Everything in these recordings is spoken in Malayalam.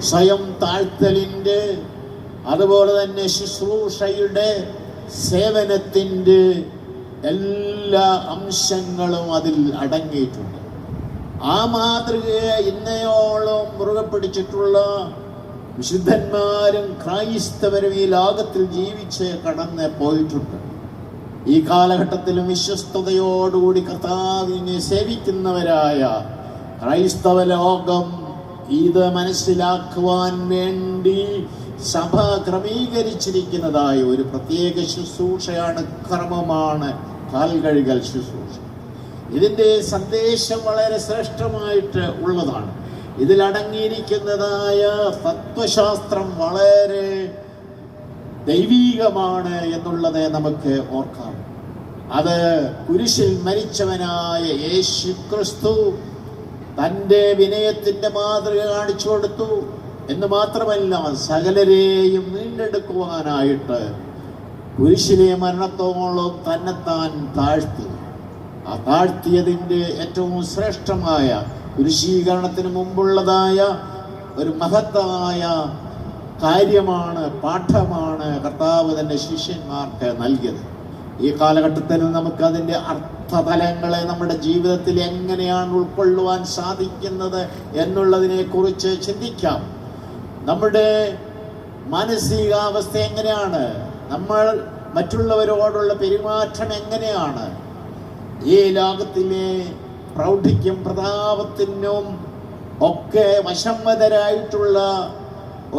സ്വയം താഴ്ത്തലിൻ്റെ, അതുപോലെ തന്നെ ശുശ്രൂഷയുടെ, സേവനത്തിൻ്റെ എല്ലാ അംശങ്ങളും അതിൽ അടങ്ങിയിട്ടുണ്ട്. ആ മാതൃകയെ ഇന്നയോളം മുറുകെ പിടിച്ചിട്ടുള്ള വിശുദ്ധന്മാരും ക്രൈസ്തവരും ഈ ലോകത്തിൽ ജീവിച്ച് കടന്ന് പോയിട്ടുണ്ട്. ഈ കാലഘട്ടത്തിലും വിശ്വസ്തയോടുകൂടി കർത്താവിനെ സേവിക്കുന്നവരായ ക്രൈസ്തവ ലോകം ഇത് മനസ്സിലാക്കുവാൻ വേണ്ടി സഭ ക്രമീകരിച്ചിരിക്കുന്നതായ ഒരു പ്രത്യേക ശുശ്രൂഷയാണ്, കർമ്മമാണ് കാൽകഴുകൽ ശുശ്രൂഷ. ഇതിൻ്റെ സന്ദേശം വളരെ ശ്രേഷ്ഠമായിട്ട് ഉള്ളതാണ്. ഇതിലടങ്ങിയിരിക്കുന്നതായ തത്വശാസ്ത്രം വളരെ ദൈവീകമാണ് എന്നുള്ളത് നമുക്ക് ഓർക്കാം. അത് കുരിശിൽ മരിച്ചവനായ യേശു ക്രിസ്തു തൻ്റെ വിനയത്തിൻ്റെ മാതൃക കാണിച്ചു കൊടുത്തു എന്ന് മാത്രമല്ല, സകലരെയും വീണ്ടെടുക്കുവാനായിട്ട് കുരിശിലെ മരണത്തോളം തന്നെത്താൻ താഴ്ത്തി. ആ താഴ്ത്തിയതിൻ്റെ ഏറ്റവും ശ്രേഷ്ഠമായ കുരിശീകരണത്തിന് മുമ്പുള്ളതായ ഒരു മഹത്തായ കാര്യമാണ്, പാഠമാണ് കർത്താവ് തൻ്റെ ശിഷ്യന്മാർക്ക് നൽകിയത്. ഈ കാലഘട്ടത്തിൽ നമുക്കതിൻ്റെ അർത്ഥതലങ്ങളെ നമ്മുടെ ജീവിതത്തിൽ എങ്ങനെയാണ് ഉൾക്കൊള്ളുവാൻ സാധിക്കുന്നത് എന്നുള്ളതിനെ കുറിച്ച് ചിന്തിക്കാം. നമ്മുടെ മാനസികാവസ്ഥ എങ്ങനെയാണ്, നമ്മൾ മറ്റുള്ളവരോടുള്ള പെരുമാറ്റം എങ്ങനെയാണ്, ഈ ലോകത്തിലെ പ്രൗഢിക്കും പ്രതാപത്തിനും ഒക്കെ വശംവദരായിട്ടുള്ള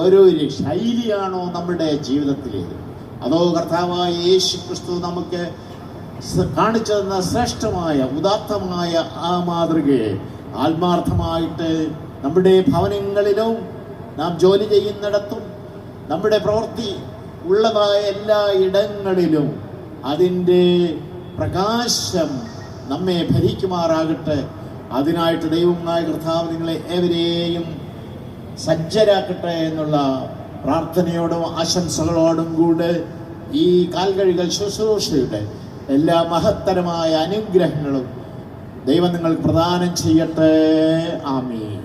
ഒരു ശൈലിയാണോ നമ്മുടെ ജീവിതത്തിലേക്ക്? അതോ കർത്താവായ യേശു ക്രിസ്തു നമുക്ക് കാണിച്ചു തന്ന ശ്രേഷ്ഠമായ ഉദാത്തമായ ആ മാതൃകയെ ആത്മാർത്ഥമായിട്ട് നമ്മുടെ ഭവനങ്ങളിലും നാം ജോലി ചെയ്യുന്നിടത്തും നമ്മുടെ പ്രവൃത്തി ഉള്ളതായ എല്ലാ ഇടങ്ങളിലും അതിൻ്റെ പ്രകാശം നമ്മെ ഭരിക്കുമാറാകട്ടെ. അതിനായിട്ട് ദൈവമായ കർത്താവ് നിങ്ങളെ ഏവരെയും സജ്ജരാക്കട്ടെ എന്നുള്ള പ്രാർത്ഥനയോടും ആശംസകളോടും കൂടെ ഈ കാൽകഴുകൽ ശുശ്രൂഷയുടെ എല്ലാ മഹത്തരമായ അനുഗ്രഹങ്ങളും ദൈവം നിങ്ങൾക്ക് പ്രദാനം ചെയ്യട്ടെ. ആമീൻ.